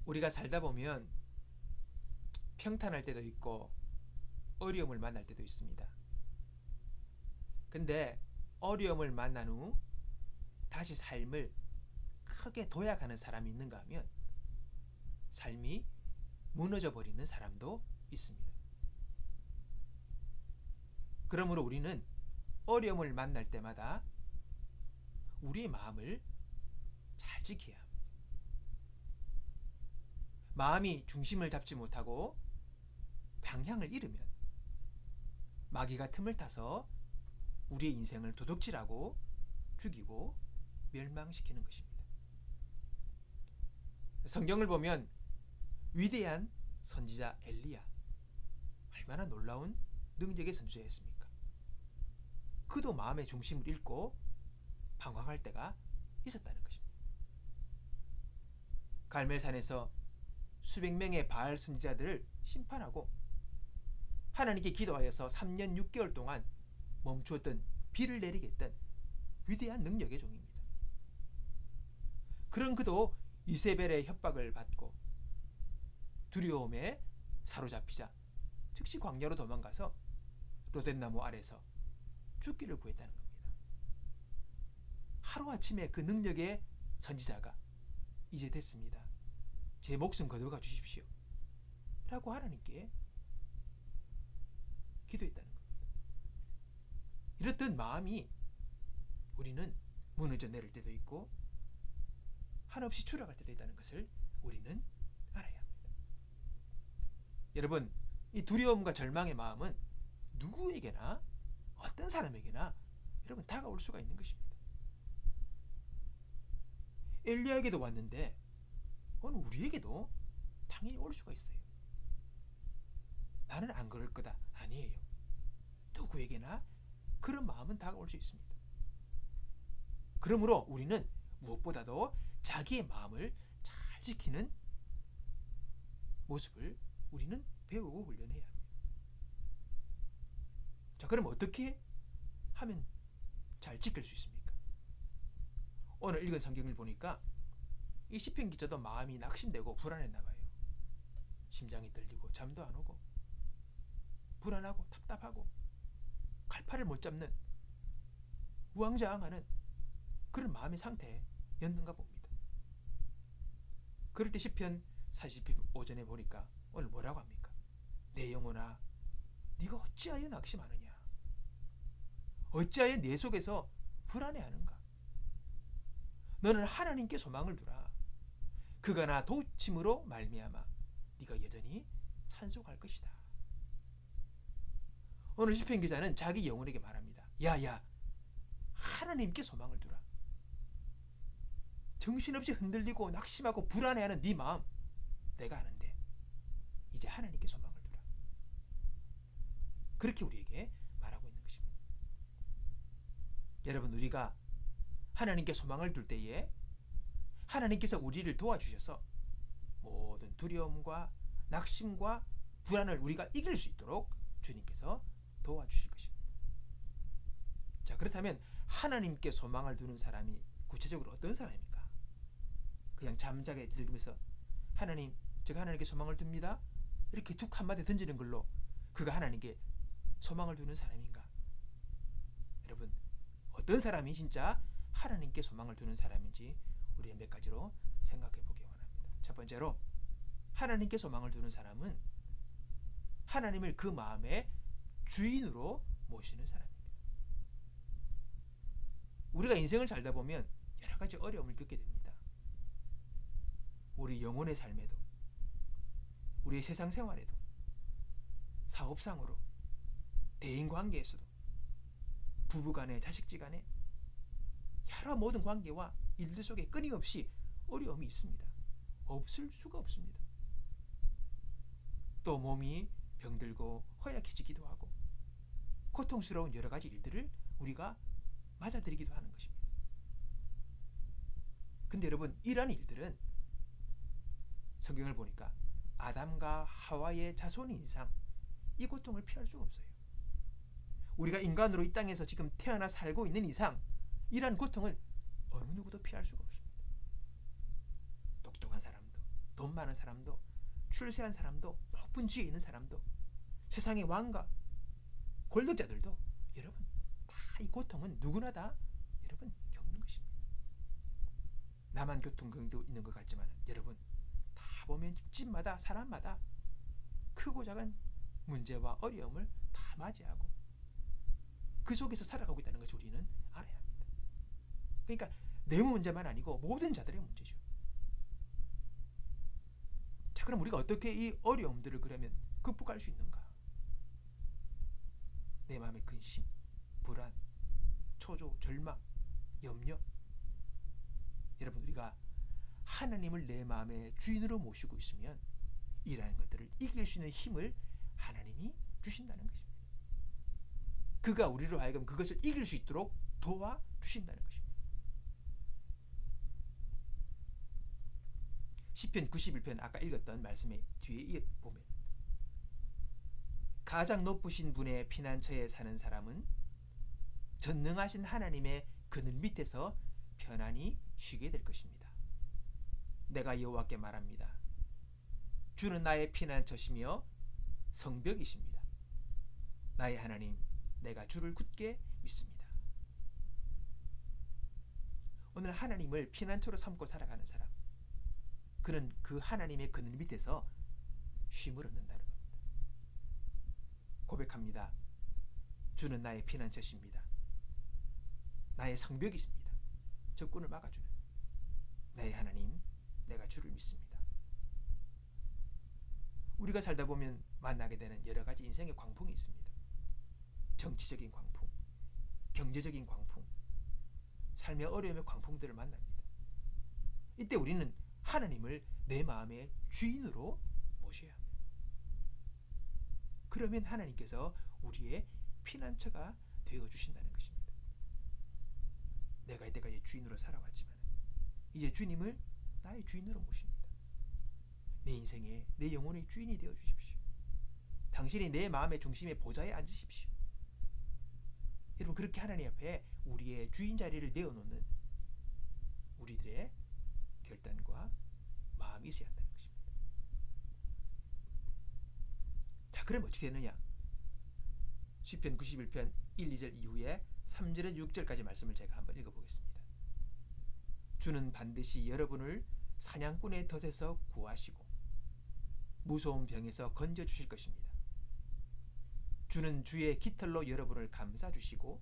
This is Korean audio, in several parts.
우리가 살다 보면 평탄할 때도 있고 어려움을 만날 때도 있습니다. 근데 어려움을 만난 후 다시 삶을 크게 도약하는 사람이 있는가 하면 삶이 무너져 버리는 사람도 있습니다. 그러므로 우리는 어려움을 만날 때마다 우리의 마음을 잘 지켜야 합니다. 마음이 중심을 잡지 못하고 방향을 잃으면 마귀가 틈을 타서 우리의 인생을 도둑질하고 죽이고 멸망시키는 것입니다. 성경을 보면 위대한 선지자 엘리야, 얼마나 놀라운 능력의 선지자였습니까? 그도 마음의 중심을 잃고 방황할 때가 있었다는 것입니다. 갈멜산에서 수백 명의 바알 선지자들을 심판하고 하나님께 기도하여서 3년 6개월 동안 멈추었던, 비를 내리게 했던 위대한 능력의 종입니다. 그런 그도 이세벨의 협박을 받고 두려움에 사로잡히자 즉시 광야로 도망가서 로뎀나무 아래서 죽기를 구했다는 겁니다. 하루아침에 그 능력의 선지자가 이제 됐습니다. 제 목숨 거두어가 주십시오. 라고 하나님께 기도했다는 겁니다. 이렇듯 마음이 우리는 무너져 내릴 때도 있고 한없이 추락할 때도 있다는 것을 우리는 알아야 합니다. 여러분, 이 두려움과 절망의 마음은 누구에게나 어떤 사람에게나 여러분 다가올 수가 있는 것입니다. 엘리야에게도 왔는데 오늘 우리에게도 당연히 올 수가 있어요. 나는 안 그럴 거다. 아니에요. 누구에게나 그런 마음은 다가올 수 있습니다. 그러므로 우리는 무엇보다도 자기의 마음을 잘 지키는 모습을 우리는 배우고 훈련해야 합니다. 자, 그럼 어떻게 하면 잘 지킬 수 있습니까? 오늘 읽은 성경을 보니까 이 시편 기자도 마음이 낙심되고 불안했나 봐요. 심장이 떨리고 잠도 안 오고 불안하고 답답하고 갈팔을 못 잡는 우왕좌왕하는 그런 마음의 상태였는가 봅니다. 그럴 때 시편 45전에 보니까 오늘 뭐라고 합니까? 내 영혼아, 네가 어찌하여 낙심하느냐? 어찌하여 내 속에서 불안해하는가? 너는 하나님께 소망을 두라. 그가 나 도우침으로 말미암아 네가 여전히 찬송할 것이다. 오늘 시편 기자는 자기 영혼에게 말합니다. 야야, 하나님께 소망을 두라. 정신없이 흔들리고 낙심하고 불안해하는 네 마음 내가 아는데 이제 하나님께 소망을 두라. 그렇게 우리에게 말하고 있는 것입니다. 여러분, 우리가 하나님께 소망을 둘 때에 하나님께서 우리를 도와주셔서 모든 두려움과 낙심과 불안을 우리가 이길 수 있도록 주님께서 도와주실 것입니다. 자, 그렇다면 하나님께 소망을 두는 사람이 구체적으로 어떤 사람입니까? 그냥 잠자게 들으면서 하나님, 제가 하나님께 소망을 둡니다. 이렇게 툭 한마디 던지는 걸로 그가 하나님께 소망을 두는 사람인가? 여러분, 어떤 사람이 진짜 하나님께 소망을 두는 사람인지 우리 몇 가지로 생각해 보기 원합니다. 첫 번째로, 하나님께 소망을 두는 사람은 하나님을 그 마음의 주인으로 모시는 사람입니다. 우리가 인생을 살다 보면 여러 가지 어려움을 겪게 됩니다. 우리 영혼의 삶에도, 우리의 세상 생활에도, 사업상으로, 대인 관계에서도, 부부간에, 자식지간에 여러 모든 관계와 일들 속에 끊임없이 어려움이 있습니다. 없을 수가 없습니다. 또 몸이 병들고 허약해지기도 하고 고통스러운 여러 가지 일들을 우리가 맞아들이기도 하는 것입니다. 근데 여러분, 이러한 일들은 성경을 보니까 아담과 하와의 자손인 이상 이 고통을 피할 수가 없어요. 우리가 인간으로 이 땅에서 지금 태어나 살고 있는 이상 이러한 고통은 어느 누구도 피할 수가 없습니다. 똑똑한 사람도, 돈 많은 사람도, 출세한 사람도, 높은 지위에 있는 사람도, 세상의 왕과 권력자들도 여러분 다 이 고통은 누구나 다 여러분 겪는 것입니다. 나만 교통경도 있는 것 같지만 여러분 다 보면 집마다 사람마다 크고 작은 문제와 어려움을 다 맞이하고 그 속에서 살아가고 있다는 것을 우리는 알아야 합니다. 그러니까 내 문제만 아니고 모든 자들의 문제죠. 자, 그럼 우리가 어떻게 이 어려움들을 그러면 극복할 수 있는가? 내 마음의 근심, 불안, 초조, 절망, 염려. 여러분 우리가 하나님을 내 마음의 주인으로 모시고 있으면 이라는 것들을 이길 수 있는 힘을 하나님이 주신다는 것입니다. 그가 우리로 하여금 그것을 이길 수 있도록 도와주신다는 것입니다. 시편 91편 아까 읽었던 말씀의 뒤에 보면 가장 높으신 분의 피난처에 사는 사람은 전능하신 하나님의 그늘 밑에서 편안히 쉬게 될 것입니다. 내가 여호와께 말합니다. 주는 나의 피난처시며 성벽이십니다. 나의 하나님, 내가 주를 굳게 믿습니다. 오늘 하나님을 피난처로 삼고 살아가는 사람, 그는 그 하나님의 그늘 밑에서 쉼을 얻는다는 겁니다. 고백합니다. 주는 나의 피난처십니다. 나의 성벽이십니다. 적군을 막아주는 나의 하나님, 내가 주를 믿습니다. 우리가 살다 보면 만나게 되는 여러 가지 인생의 광풍이 있습니다. 정치적인 광풍, 경제적인 광풍, 삶의 어려움의 광풍들을 만납니다. 이때 우리는 하나님을 내 마음의 주인으로 모셔야 합니다. 그러면 하나님께서 우리의 피난처가 되어주신다는 것입니다. 내가 이때까지 주인으로 살아왔지만 이제 주님을 나의 주인으로 모십니다. 내 인생의, 내 영혼의 주인이 되어주십시오. 당신이 내 마음의 중심의 보좌에 앉으십시오. 여러분 그렇게 하나님 앞에 우리의 주인 자리를 내어놓는 우리들의 결단과 마음이 있어야 한다는 것입니다. 자, 그럼 어떻게 되느냐? 시편 91편 1, 2절 이후에 3절에서 6절까지 말씀을 제가 한번 읽어보겠습니다. 주는 반드시 여러분을 사냥꾼의 덫에서 구하시고 무서운 병에서 건져주실 것입니다. 주는 주의 깃털로 여러분을 감싸주시고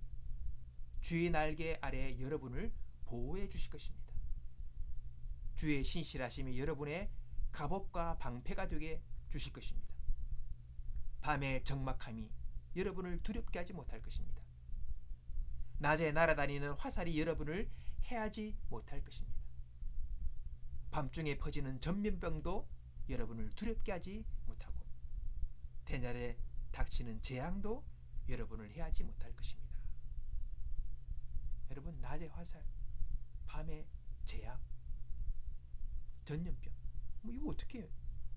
주의 날개 아래 여러분을 보호해 주실 것입니다. 주의 신실하심이 여러분의 갑옷과 방패가 되게 주실 것입니다. 밤의 적막함이 여러분을 두렵게 하지 못할 것입니다. 낮에 날아다니는 화살이 여러분을 해하지 못할 것입니다. 밤중에 퍼지는 전염병도 여러분을 두렵게 하지 못하고 대낮에 닥치는 재앙도 여러분을 해하지 못할 것입니다. 여러분 낮의 화살, 밤의 재앙, 전염병 이거 어떻게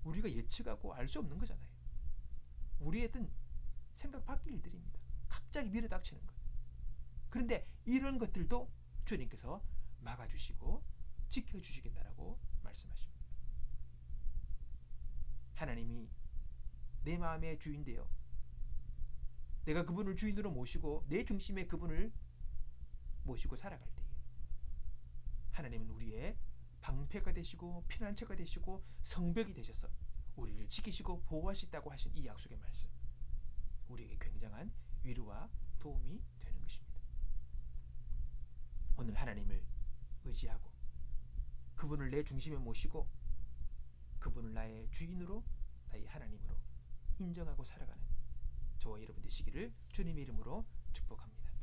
우리가 예측하고 알 수 없는 거잖아요. 우리의 생각 밖의 일들입니다. 갑자기 밀어닥치는 것. 그런데 이런 것들도 주님께서 막아주시고 지켜주시겠다라고 말씀하십니다. 하나님이 내 마음의 주인되어 내가 그분을 주인으로 모시고 내 중심에 그분을 모시고 살아갈 때에 하나님은 우리의 방패가 되시고 피난처가 되시고 성벽이 되셔서 우리를 지키시고 보호하시다고 하신 이 약속의 말씀, 우리에게 굉장한 위로와 도움이 되는 것입니다. 오늘 하나님을 의지하고 그분을 내 중심에 모시고 그분을 나의 주인으로, 나의 하나님으로 인정하고 살아가는 저와 여러분 되시기를 주님의 이름으로 축복합니다.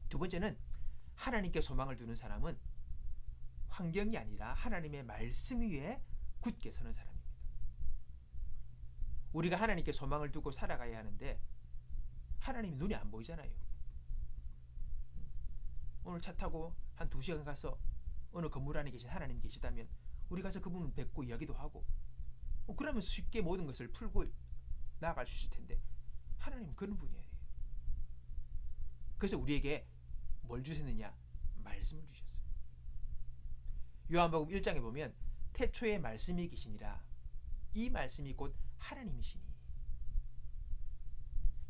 두 번째는 하나님께 소망을 두는 사람은 환경이 아니라 하나님의 말씀 위에 굳게 서는 사람입니다. 우리가 하나님께 소망을 두고 살아가야 하는데 하나님이 눈에 안 보이잖아요. 오늘 차 타고 한 2시간 가서 어느 건물 안에 계신 하나님이 계시다면 우리 가서 그분을 뵙고 이야기도 하고 그러면서 쉽게 모든 것을 풀고 나아갈 수 있을 텐데 하나님은 그런 분이 아니에요. 그래서 우리에게 뭘 주셨느냐? 말씀을 주셨어요. 요한복음 1장에 보면 태초에 말씀이 계시니라. 이 말씀이 곧 하나님이시니.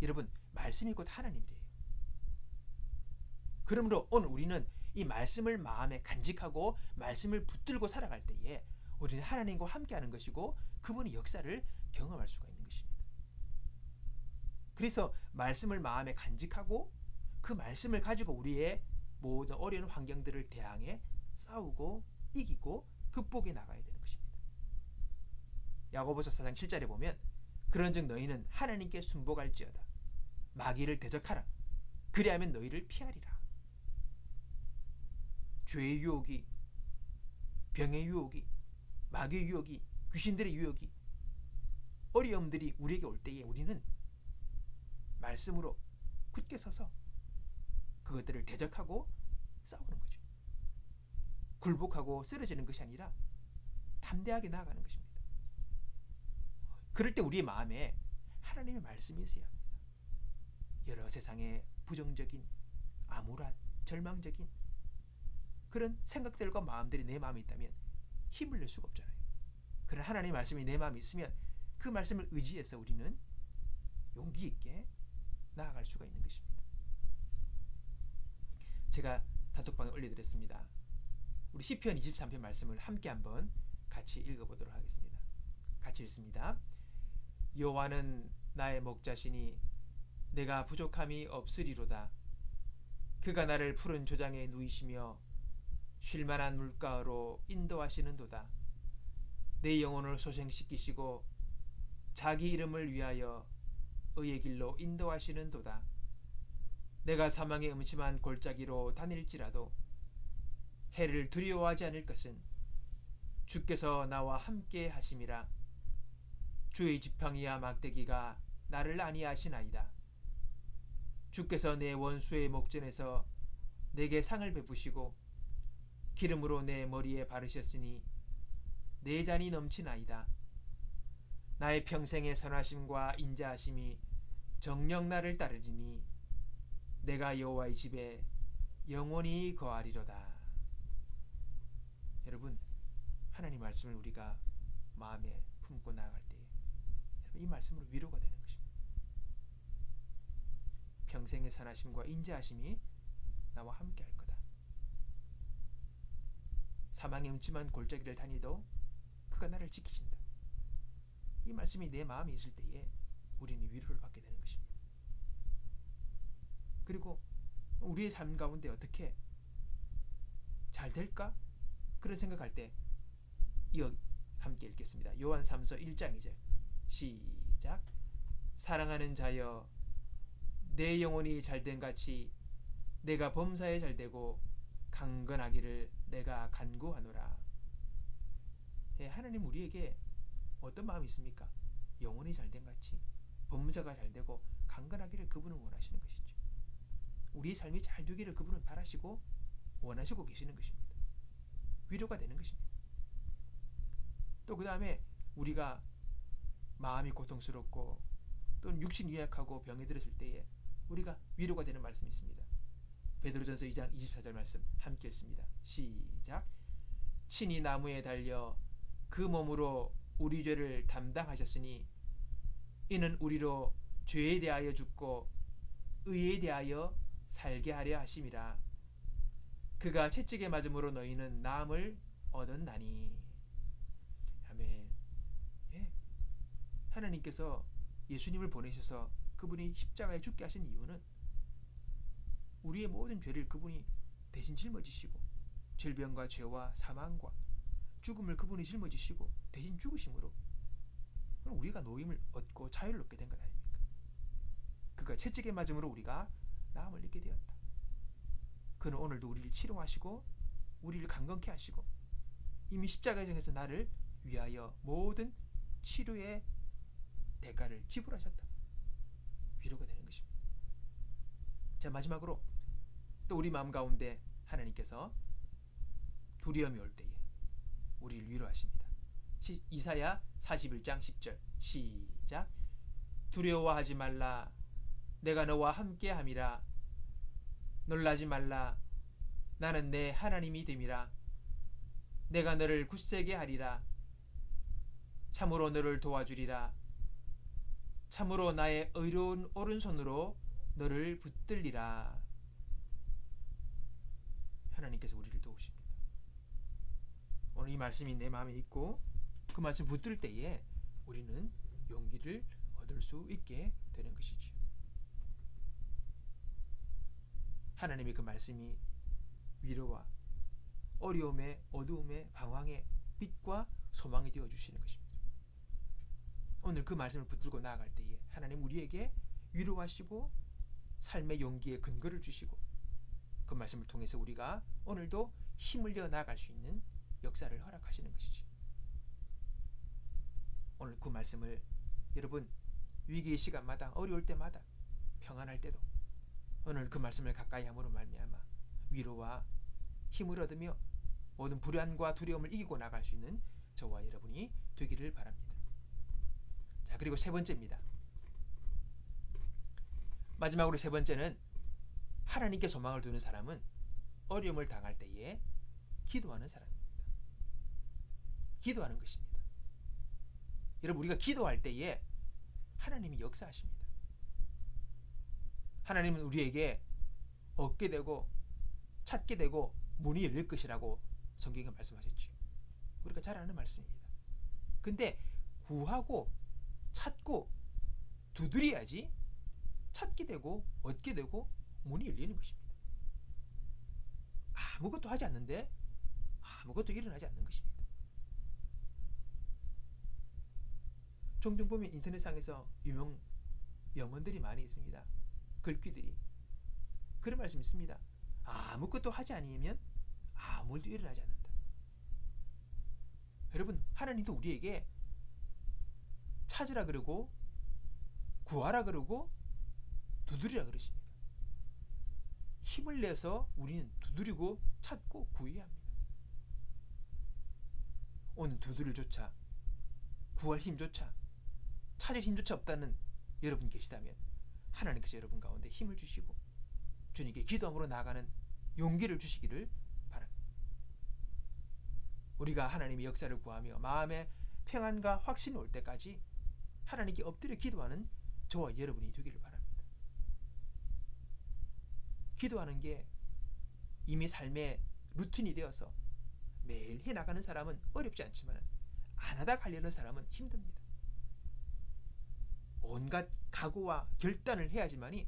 여러분, 말씀이 곧 하나님이래요. 그러므로 오늘 우리는 이 말씀을 마음에 간직하고 말씀을 붙들고 살아갈 때에 우리는 하나님과 함께하는 것이고 그분의 역사를 경험할 수가 있는 것입니다. 그래서 말씀을 마음에 간직하고 그 말씀을 가지고 우리의 모든 어려운 환경들을 대항해 싸우고 이기고 극복해 나가야 되는 것입니다. 야고보서 4장 7절에 보면 그런즉 너희는 하나님께 순복할지어다. 마귀를 대적하라. 그리하면 너희를 피하리라. 죄의 유혹이, 병의 유혹이, 마귀의 유혹이, 귀신들의 유혹이, 어려움들이 우리에게 올 때에 우리는 말씀으로 굳게 서서 그것들을 대적하고 싸우는 거죠. 굴복하고 쓰러지는 것이 아니라 담대하게 나아가는 것입니다. 그럴 때 우리의 마음에 하나님의 말씀이 있어야 합니다. 여러 세상의 부정적인, 암울한, 절망적인 그런 생각들과 마음들이 내 마음에 있다면 힘을 낼 수가 없잖아요. 그러나 하나님의 말씀이 내 마음에 있으면 그 말씀을 의지해서 우리는 용기 있게 나아갈 수가 있는 것입니다. 제가 단톡방에 올려드렸습니다. 우리 시편 23편 말씀을 함께 한번 같이 읽어보도록 하겠습니다. 같이 읽습니다. 여호와는 나의 목자시니 내가 부족함이 없으리로다. 그가 나를 푸른 조장에 누이시며 쉴만한 물가로 인도하시는도다. 내 영혼을 소생시키시고 자기 이름을 위하여 의의 길로 인도하시는도다. 내가 사망의 음침한 골짜기로 다닐지라도 해를 두려워하지 않을 것은 주께서 나와 함께 하심이라. 주의 지팡이와 막대기가 나를 안위하시나이다. 주께서 내 원수의 목전에서 내게 상을 베푸시고 기름으로 내 머리에 바르셨으니 내 잔이 넘치나이다. 나의 평생의 선하심과 인자하심이 정녕 나를 따르리니 내가 여호와의 집에 영원히 거하리로다. 여러분, 하나님 말씀을 우리가 마음에 품고 나아갈 때 이 말씀으로 위로가 되는 것입니다. 평생의 선하심과 인자하심이 나와 함께 할 거다. 사망의 음침한 골짜기를 다니도 그가 나를 지키신다. 이 말씀이 내 마음에 있을 때에 우리는 위로를 받게 되는 것입니다. 그리고 우리의 삶 가운데 어떻게 잘 될까? 그런 생각할 때 이어 함께 읽겠습니다. 요한 3서 1장 2절 시작. 사랑하는 자여 내 영혼이 잘된 같이 내가 범사에 잘되고 강건하기를 내가 간구하노라. 하나님 우리에게 어떤 마음이 있습니까? 영혼이 잘된 같이 범사가 잘되고 강건하기를 그분은 원하시는 것이죠. 우리의 삶이 잘 되기를 그분은 바라시고 원하시고 계시는 것입니다. 위로가 되는 것입니다. 또 그 다음에 우리가 마음이 고통스럽고 또는 육신이 약하고 병에 들었을 때에 우리가 위로가 되는 말씀이 있습니다. 베드로전서 2장 24절 말씀 함께 읽습니다. 시작. 친히 나무에 달려 그 몸으로 우리 죄를 담당하셨으니 이는 우리로 죄에 대하여 죽고 의에 대하여 살게 하려 하심이라. 그가 채찍에 맞음으로 너희는 나음을 얻었나니. 아멘. 예. 하나님께서 예수님을 보내셔서 그분이 십자가에 죽게 하신 이유는 우리의 모든 죄를 그분이 대신 짊어지시고 질병과 죄와 사망과 죽음을 그분이 짊어지시고 대신 죽으심으로 우리가 노임을 얻고 자유를 얻게 된 것 아닙니까? 그가 채찍에 맞음으로 우리가 나음을 얻게 되었다. 그는 오늘도 우리를 치료하시고 우리를 강건케 하시고 이미 십자가에서 나를 위하여 모든 치료의 대가를 지불하셨다. 위로가 되는 것입니다. 자, 마지막으로 또 우리 마음 가운데 하나님께서 두려움이 올 때에 우리를 위로하십니다. 이사야 41장 10절 시작. 두려워하지 말라. 내가 너와 함께함이라. 놀라지 말라. 나는 내 하나님이 됨이라. 내가 너를 굳세게 하리라. 참으로 너를 도와주리라. 참으로 나의 의로운 오른손으로 너를 붙들리라. 하나님께서 우리를 도우십니다. 오늘 이 말씀이 내 마음에 있고 그 말씀 붙들 때에 우리는 용기를 얻을 수 있게 되는 것이지요. 하나님의 그 말씀이 위로와 어려움의 어두움의 방황의 빛과 소망이 되어 주시는 것입니다. 오늘 그 말씀을 붙들고 나아갈 때에 하나님 우리에게 위로하시고 삶의 용기의 근거를 주시고 그 말씀을 통해서 우리가 오늘도 힘을 내어 나아갈 수 있는 역사를 허락하시는 것이지. 오늘 그 말씀을 여러분 위기의 시간마다 어려울 때마다 평안할 때도 오늘 그 말씀을 가까이 함으로 말미암아 위로와 힘을 얻으며 모든 불안과 두려움을 이기고 나갈 수 있는 저와 여러분이 되기를 바랍니다. 자, 그리고 세 번째입니다. 마지막으로 세 번째는 하나님께 소망을 두는 사람은 어려움을 당할 때에 기도하는 사람입니다. 기도하는 것입니다. 여러분 우리가 기도할 때에 하나님이 역사하십니다. 하나님은 우리에게 얻게 되고 찾게 되고 문이 열릴 것이라고 성경에 말씀하셨죠. 우리가 잘 아는 말씀입니다. 근데 구하고 찾고 두드려야지 찾게 되고 얻게 되고 문이 열리는 것입니다. 아무것도 하지 않는데 아무것도 일어나지 않는 것입니다. 종종 보면 인터넷상에서 유명 명언들이 많이 있습니다. 글귀들이 그런 말씀이 있습니다. 아무것도 하지 않으면 아무 일도 일어나지 않는다. 여러분 하나님도 우리에게 찾으라 그러고 구하라 그러고 두드리라 그러십니다. 힘을 내서 우리는 두드리고 찾고 구해야 합니다. 오늘 두드릴조차 구할 힘조차 찾을 힘조차 없다는 여러분 계시다면 하나님께서 여러분 가운데 힘을 주시고 주님께 기도함으로 나아가는 용기를 주시기를 바랍니다. 우리가 하나님의 역사를 구하며 마음의 평안과 확신이 올 때까지 하나님께 엎드려 기도하는 저와 여러분이 되기를 바랍니다. 기도하는 게 이미 삶의 루틴이 되어서 매일 해나가는 사람은 어렵지 않지만 안 하다 가려는 사람은 힘듭니다. 온갖 각오와 결단을 해야지만이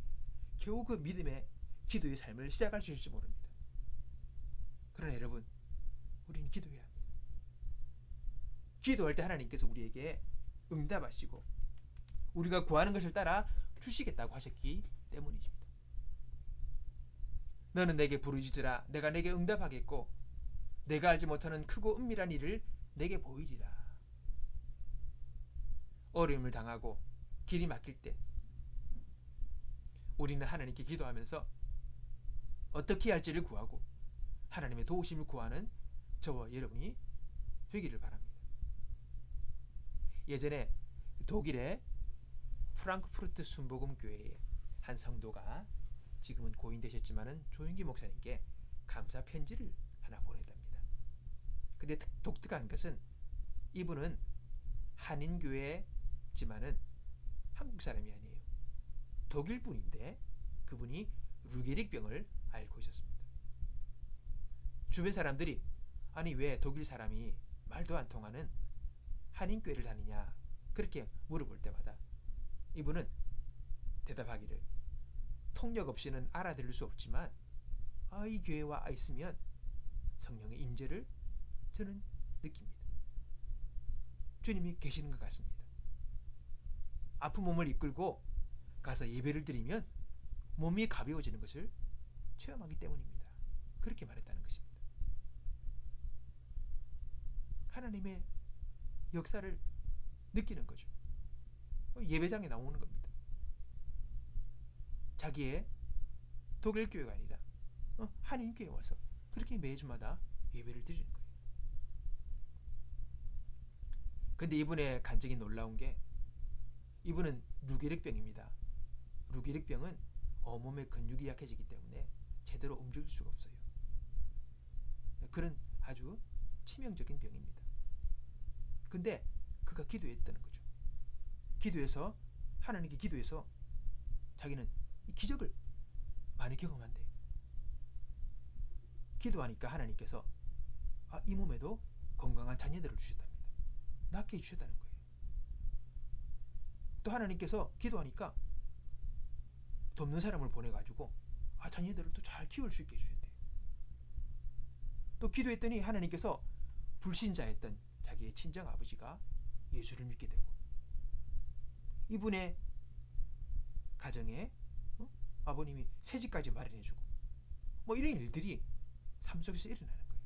겨우 그 믿음의 기도의 삶을 시작할 수 있을지 모릅니다. 그러나 여러분 우리는 기도해야 합니다. 기도할 때 하나님께서 우리에게 응답하시고 우리가 구하는 것을 따라 주시겠다고 하셨기 때문이십니다. 너는 내게 부르짖으라 내가 내게 응답하겠고 내가 알지 못하는 크고 은밀한 일을 내게 보이리라. 어려움을 당하고 길이 막힐 때 우리는 하나님께 기도하면서 어떻게 할지를 구하고 하나님의 도우심을 구하는 저와 여러분이 되기를 바랍니다. 예전에 독일의 프랑크푸르트 순복음교회의 한 성도가 지금은 고인되셨지만은 조윤기 목사님께 감사 편지를 하나 보냈답니다. 근데 독특한 것은 이분은 한인교회지만은 한국 사람이 아니에요. 독일 분인데 그분이 루게릭병을 앓고 있었습니다. 주변 사람들이 아니 왜 독일 사람이 말도 안 통하는 한인교회를 다니냐 그렇게 물어볼 때마다 이분은 대답하기를 통역 없이는 알아들을 수 없지만 이 교회에 와 있으면 성령의 임재를 저는 느낍니다. 주님이 계시는 것 같습니다. 아픈 몸을 이끌고 가서 예배를 드리면 몸이 가벼워지는 것을 체험하기 때문입니다. 그렇게 말했다는 것입니다. 하나님의 역사를 느끼는 거죠. 예배장에 나오는 겁니다. 자기의 독일 교회가 아니라 한인 교회에 와서 그렇게 매주마다 예배를 드리는 거예요. 근데 이분의 간증이 놀라운 게 이분은 루게릭병입니다. 루게릭병은 온몸의 근육이 약해지기 때문에 제대로 움직일 수가 없어요. 그런 아주 치명적인 병입니다. 근데 그가 기도했다는 거죠. 기도해서 하나님께 기도해서 자기는 이 기적을 많이 경험한대. 기도하니까 하나님께서 이 몸에도 건강한 자녀들을 주셨답니다. 낳게 해주셨다는 거예요. 또 하나님께서 기도하니까 돕는 사람을 보내가지고 자녀들을 또 잘 키울 수 있게 해주셨대요. 또 기도했더니 하나님께서 불신자였던 자기의 친정 아버지가 예수를 믿게 되고, 이분의 가정에 아버님이 새집까지 마련해주고, 뭐 이런 일들이 삶 속에서 일어나는 거예요.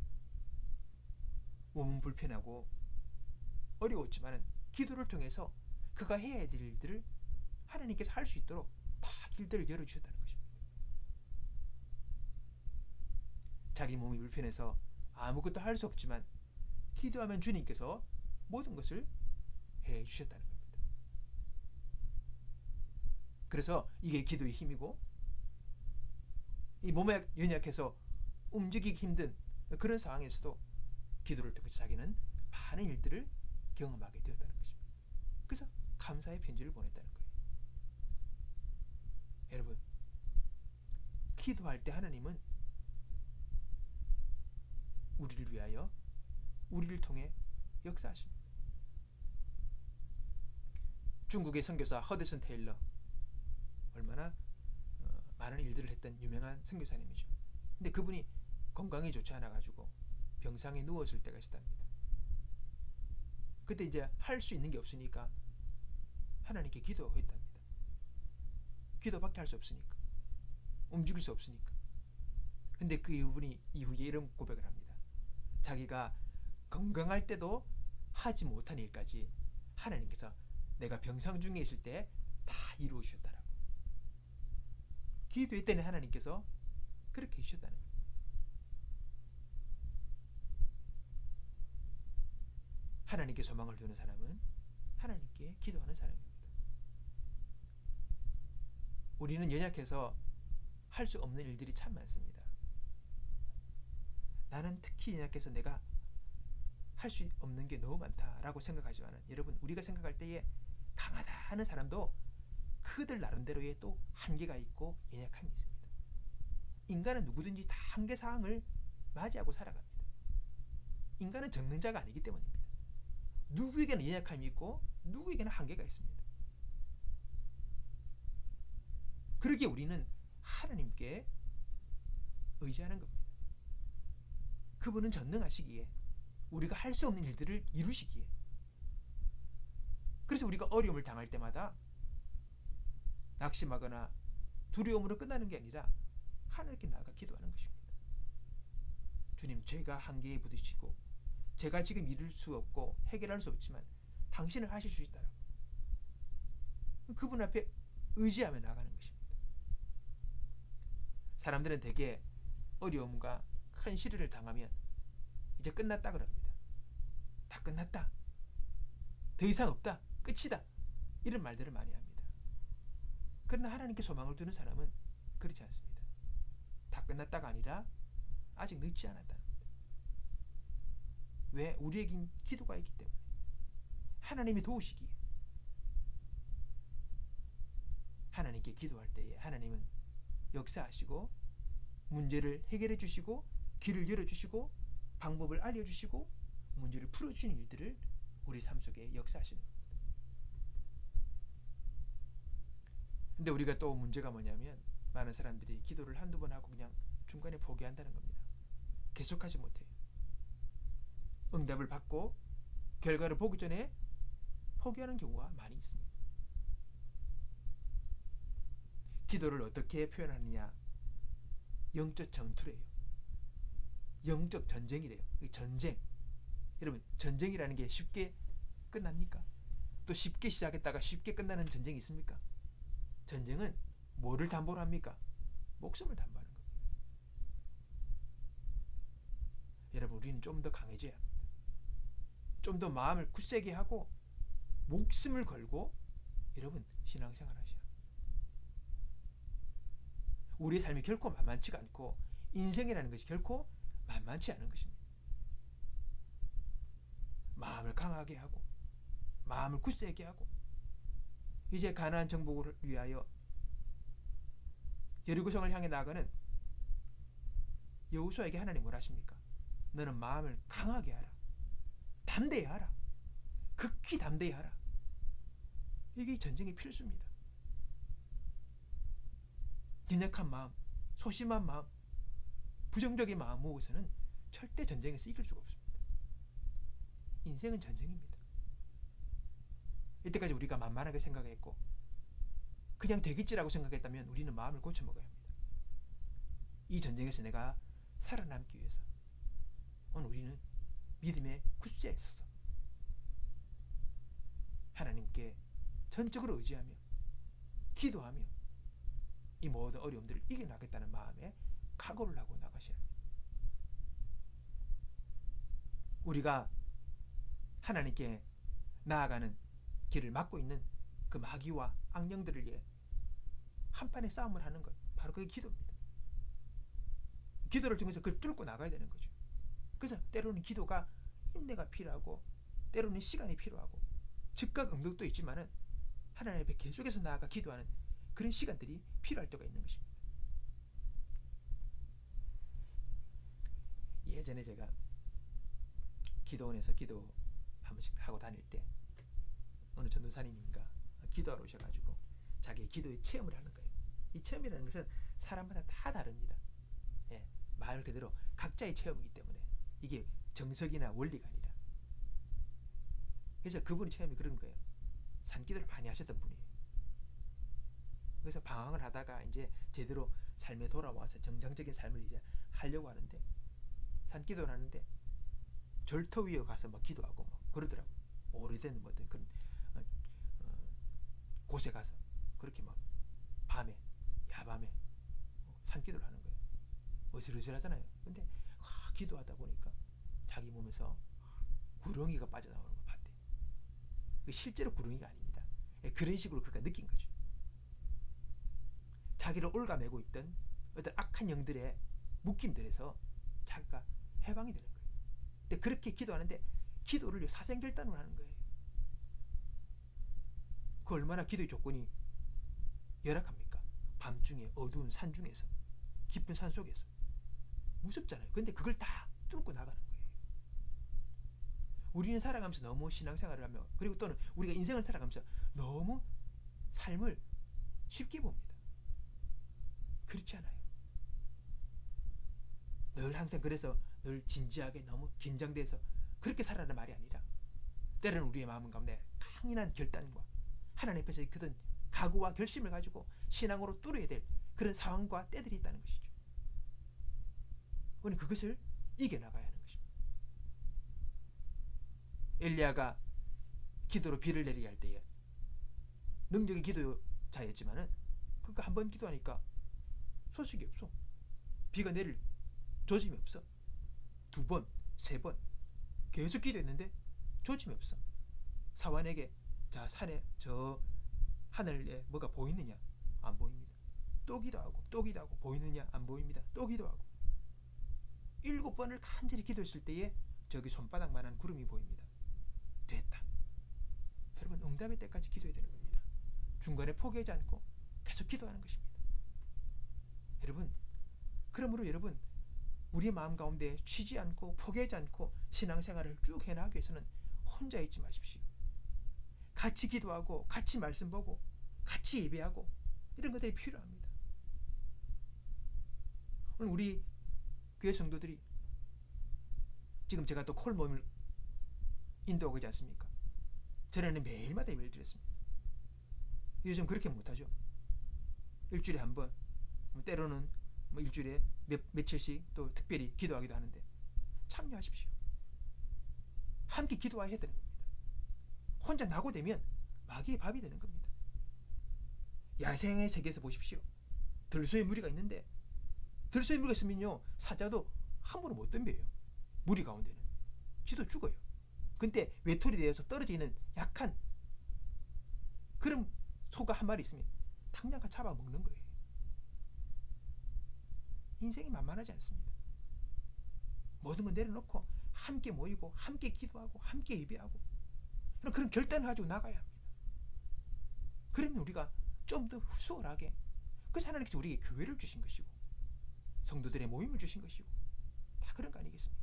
몸은 불편하고 어려웠지만 기도를 통해서 그가 해야 될 일들을 하나님께서 할 수 있도록 다 길들을 열어주셨다는 것입니다. 자기 몸이 불편해서 아무것도 할 수 없지만 기도하면 주님께서 모든 것을 해주셨다는 겁니다. 그래서 이게 기도의 힘이고, 이 몸에 연약해서 움직이기 힘든 그런 상황에서도 기도를 통해서 자기는 많은 일들을 경험하게 되었다는 것입니다. 그래서 감사의 편지를 보냈다는 거예요. 여러분, 기도할 때 하나님은 우리를 위하여, 우리를 통해 역사하십니다. 중국의 선교사 허드슨 테일러, 얼마나 많은 일들을 했던 유명한 선교사님이죠. 근데 그분이 건강이 좋지 않아 가지고 병상에 누웠을 때가 있었답니다. 그때 이제 할 수 있는 게 없으니까 하나님께 기도했답니다. 기도밖에 할 수 없으니까, 움직일 수 없으니까. 근데 그 이분이 이후에 이런 고백을 합니다. 자기가 건강할 때도 하지 못한 일까지 하나님께서 내가 병상 중에 있을 때 다 이루어 주셨다라고. 기도했더니 하나님께서 그렇게 해주셨다는 거예요. 하나님께 소망을 두는 사람은 하나님께 기도하는 사람입니다. 우리는 연약해서 할 수 없는 일들이 참 많습니다. 나는 특히 연약해서 내가 할 수 없는 게 너무 많다라고 생각하지만, 여러분, 우리가 생각할 때에 강하다 하는 사람도 그들 나름대로의 또 한계가 있고 연약함이 있습니다. 인간은 누구든지 다 한계 사항을 맞이하고 살아갑니다. 인간은 전능자가 아니기 때문입니다. 누구에게는 연약함이 있고 누구에게는 한계가 있습니다. 그러기에 우리는 하나님께 의지하는 겁니다. 그분은 전능하시기에 우리가 할 수 없는 일들을 이루시기에. 그래서 우리가 어려움을 당할 때마다 낙심하거나 두려움으로 끝나는 게 아니라 하나님께 나아가 기도하는 것입니다. 주님, 제가 한계에 부딪히고 제가 지금 이룰 수 없고 해결할 수 없지만 당신은 하실 수 있다라고. 그분 앞에 의지하며 나가는 것입니다. 사람들은 대개 어려움과 큰 시련을 당하면 이제 끝났다 그럽니다. 다 끝났다, 더 이상 없다, 끝이다, 이런 말들을 많이 합니다. 그러나 하나님께 소망을 두는 사람은 그렇지 않습니다. 다 끝났다가 아니라 아직 늦지 않았다는 겁니다. 왜? 우리에겐 기도가 있기 때문에, 하나님이 도우시기에. 하나님께 기도할 때에 하나님은 역사하시고 문제를 해결해 주시고 길을 열어주시고 방법을 알려주시고 문제를 풀어주시는 일들을 우리 삶 속에 역사하시는 겁니다. 근데 우리가 또 문제가 뭐냐면, 많은 사람들이 기도를 한두 번 하고 그냥 중간에 포기한다는 겁니다. 계속하지 못해요. 응답을 받고 결과를 보기 전에 포기하는 경우가 많이 있습니다. 기도를 어떻게 표현하느냐? 영적 전투래요. 영적 전쟁이래요. 전쟁. 여러분, 전쟁이라는 게 쉽게 끝납니까? 또 쉽게 시작했다가 쉽게 끝나는 전쟁이 있습니까? 전쟁은 뭐를 담보로 합니까? 목숨을 담보하는 겁니다. 여러분, 우리는 좀 더 강해져야 합니다. 좀 더 마음을 굳세게 하고 목숨을 걸고 여러분 신앙생활 하셔야 합니다. 우리의 삶이 결코 만만치가 않고 인생이라는 것이 결코 만만치 않은 것입니다. 마음을 강하게 하고 마음을 굳세게 하고 이제 가나안 정복을 위하여 여리고성을 향해 나가는 여호수아에게 하나님 뭘 하십니까? 너는 마음을 강하게 하라. 담대히 하라. 극히 담대히 하라. 이게 전쟁의 필수입니다. 연약한 마음, 소심한 마음, 부정적인 마음 모으고서는 절대 전쟁에서 이길 수가 없습니다. 인생은 전쟁입니다. 이때까지 우리가 만만하게 생각했고 그냥 되겠지라고 생각했다면 우리는 마음을 고쳐먹어야 합니다. 이 전쟁에서 내가 살아남기 위해서 오늘 우리는 믿음의 굳세에 있어서 하나님께 전적으로 의지하며 기도하며 이 모든 어려움들을 이겨나겠다는 마음에 각오를 하고 나가셔야 합니다. 우리가 하나님께 나아가는 길을 막고 있는 그 마귀와 악령들을 위해 한판의 싸움을 하는 것, 바로 그게 기도입니다. 기도를 통해서 그걸 뚫고 나가야 되는 거죠. 그래서 때로는 기도가 인내가 필요하고 때로는 시간이 필요하고 즉각 응답도 있지만은 하나님 앞에 계속해서 나아가 기도하는 그런 시간들이 필요할 때가 있는 것입니다. 예전에 제가 기도원에서 기도 한 번씩 하고 다닐 때 어느 전도사님인가 기도하러 오셔가지고 자기의 기도의 체험을 하는 거예요. 이 체험이라는 것은 사람마다 다 다릅니다. 예, 말 그대로 각자의 체험이기 때문에 이게 정석이나 원리가 아니라. 그래서 그분의 체험이 그런 거예요. 산기도를 많이 하셨던 분이에요. 그래서 방황을 하다가 이제 제대로 삶에 돌아와서 정상적인 삶을 이제 하려고 하는데 산기도를 하는데 절터 위에 가서 막 기도하고 막 그러더라고요. 오래된 뭐 어떤 그런 곳에 가서 그렇게 막 밤에 야밤에 산기도를 하는 거예요. 어슬어슬하잖아요. 근데 기도하다 보니까 자기 몸에서 구렁이가 빠져나오는 걸 봤대요. 실제로 구렁이가 아닙니다. 그런 식으로 그가 느낀 거죠. 자기를 올가매고 있던 어떤 악한 영들의 묶임들에서 자기가 해방이 되는 거예요. 근데 그렇게 기도하는데 기도를 사생결단으로 하는 거예요. 그 얼마나 기도의 조건이 열악합니까? 밤중에 어두운 산 중에서 깊은 산 속에서 무섭잖아요. 근데 그걸 다 뚫고 나가는 거예요. 우리는 살아가면서 너무 신앙생활을 하며 그리고 또는 우리가 인생을 살아가면서 너무 삶을 쉽게 봅니다. 그렇지 않아요. 늘 항상 그래서 늘 진지하게 너무 긴장돼서 그렇게 살아라는 말이 아니라 때로는 우리의 마음 가운데 강인한 결단과 하나님 앞에서 그런 각오와 결심을 가지고 신앙으로 뚫어야 될 그런 상황과 때들이 있다는 것이죠. 우리는 그것을 이겨나가야 하는 것입니다. 엘리야가 기도로 비를 내리게 할 때에 능력의 기도자였지만은 그가 한 번 기도하니까 소식이 없어. 비가 내릴 조짐이 없어. 두 번, 세 번 계속 기도했는데 조짐이 없어. 사환에게 자 산에 저 하늘에 뭐가 보이느냐? 안 보입니다. 또 기도하고 또 기도하고 보이느냐? 안 보입니다. 또 기도하고 7번을 간절히 기도했을 때에 저기 손바닥만한 구름이 보입니다. 됐다. 여러분 응답의 때까지 기도해야 되는 겁니다. 중간에 포기하지 않고 계속 기도하는 것입니다. 여러분 그러므로 여러분 우리의 마음 가운데 쉬지 않고 포기하지 않고 신앙생활을 쭉 해나가기 위해서는 혼자 있지 마십시오. 같이 기도하고 같이 말씀 보고 같이 예배하고 이런 것들이 필요합니다. 오늘 우리 교회 성도들이 지금 제가 또 콜 모임을 인도하고 있지 않습니까? 전에는 매일마다 예배를 드렸습니다. 요즘 그렇게 못하죠. 일주일에 한 번, 때로는 뭐 일주일에 며칠씩 또 특별히 기도하기도 하는데 참여하십시오. 함께 기도해야 되는 겁니다. 혼자 낙오되면 마귀의 밥이 되는 겁니다. 야생의 세계에서 보십시오. 들소의 무리가 있는데 들소의 무리가 있으면요 사자도 함부로 못 덤벼요. 무리 가운데는 쥐도 죽어요. 근데 외톨이 되어서 떨어져 있는 약한 그런 소가 한 마리 있으면 당장 잡아먹는 거예요. 인생이 만만하지 않습니다. 모든 걸 내려놓고 함께 모이고 함께 기도하고 함께 예배하고 그런 결단을 가지고 나가야 합니다. 그러면 우리가 좀 더 수월하게 하나님께서 우리에게 교회를 주신 것이고 성도들의 모임을 주신 것이고 다 그런 거 아니겠습니까?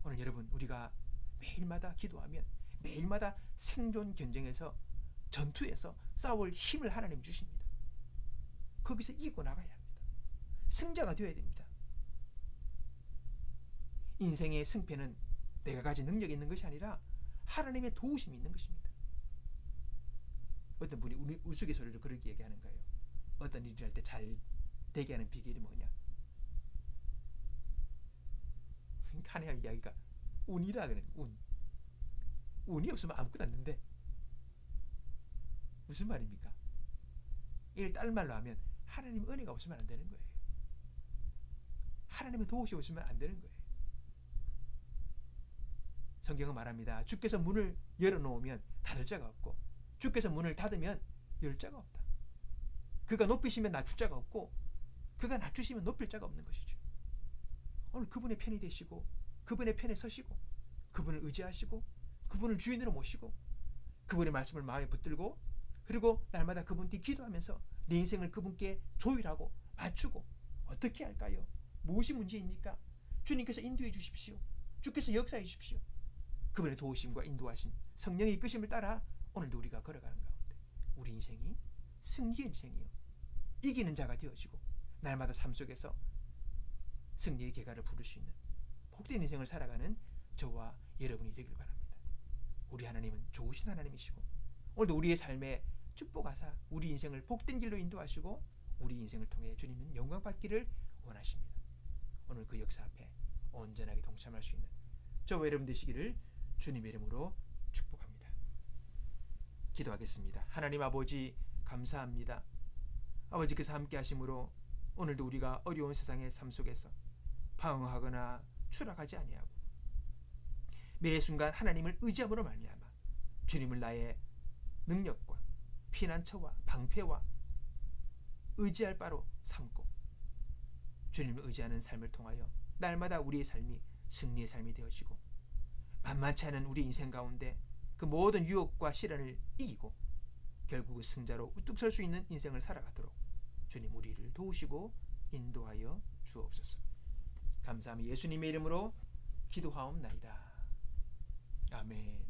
오늘 여러분 우리가 매일마다 기도하면 매일마다 생존 경쟁에서 전투에서 싸울 힘을 하나님 주십니다. 거기서 이기고 나가야 합니다. 승자가 되어야 됩니다. 인생의 승패는 내가 가진 능력이 있는 것이 아니라 하나님의 도우심이 있는 것입니다. 어떤 분이 우스갯소리로 그렇게 얘기하는 거예요. 어떤 일을 할 때 잘 되게 하는 비결이 뭐냐? 하나님 이야기가 운이라 그래요. 운이 없으면 아무것도 안 되는데 무슨 말입니까? 이걸 다른 말로 하면 하나님 은혜가 없으면 안 되는 거예요. 하나님의 도우심이 없으면 안 되는 거예요. 성경은 말합니다. 주께서 문을 열어놓으면 닫을 자가 없고 주께서 문을 닫으면 열 자가 없다. 그가 높이시면 낮출 자가 없고 그가 낮추시면 높일 자가 없는 것이죠. 오늘 그분의 편이 되시고 그분의 편에 서시고 그분을 의지하시고 그분을 주인으로 모시고 그분의 말씀을 마음에 붙들고 그리고 날마다 그분 뒤 기도하면서 내 인생을 그분께 조율하고 맞추고 어떻게 할까요? 무엇이 문제입니까? 주님께서 인도해 주십시오. 주께서 역사해 주십시오. 그분의 도우심과 인도하심 성령의 이끄심을 따라 오늘도 우리가 걸어가는 가운데 우리 인생이 승리의 인생이요 이기는 자가 되어지고 날마다 삶 속에서 승리의 계가를 부를 수 있는 복된 인생을 살아가는 저와 여러분이 되길 바랍니다. 우리 하나님은 좋으신 하나님이시고 오늘도 우리의 삶에 축복하사 우리 인생을 복된 길로 인도하시고 우리 인생을 통해 주님은 영광 받기를 원하십니다. 오늘 그 역사 앞에 온전하게 동참할 수 있는 저와 여러분 되시기를 주님의 이름으로 축복합니다. 기도하겠습니다. 하나님 아버지 감사합니다. 아버지께서 함께 하심으로 오늘도 우리가 어려운 세상의 삶 속에서 방황하거나 추락하지 아니하고 매 순간 하나님을 의지함으로 말미암아 주님을 나의 능력과 피난처와 방패와 의지할 바로 삼고 주님을 의지하는 삶을 통하여 날마다 우리의 삶이 승리의 삶이 되어지고 만만치 않은 우리 인생 가운데 그 모든 유혹과 시련을 이기고 결국 승자로 우뚝 설 수 있는 인생을 살아가도록 주님 우리를 도우시고 인도하여 주옵소서. 감사하며 예수님의 이름으로 기도하옵나이다. 아멘.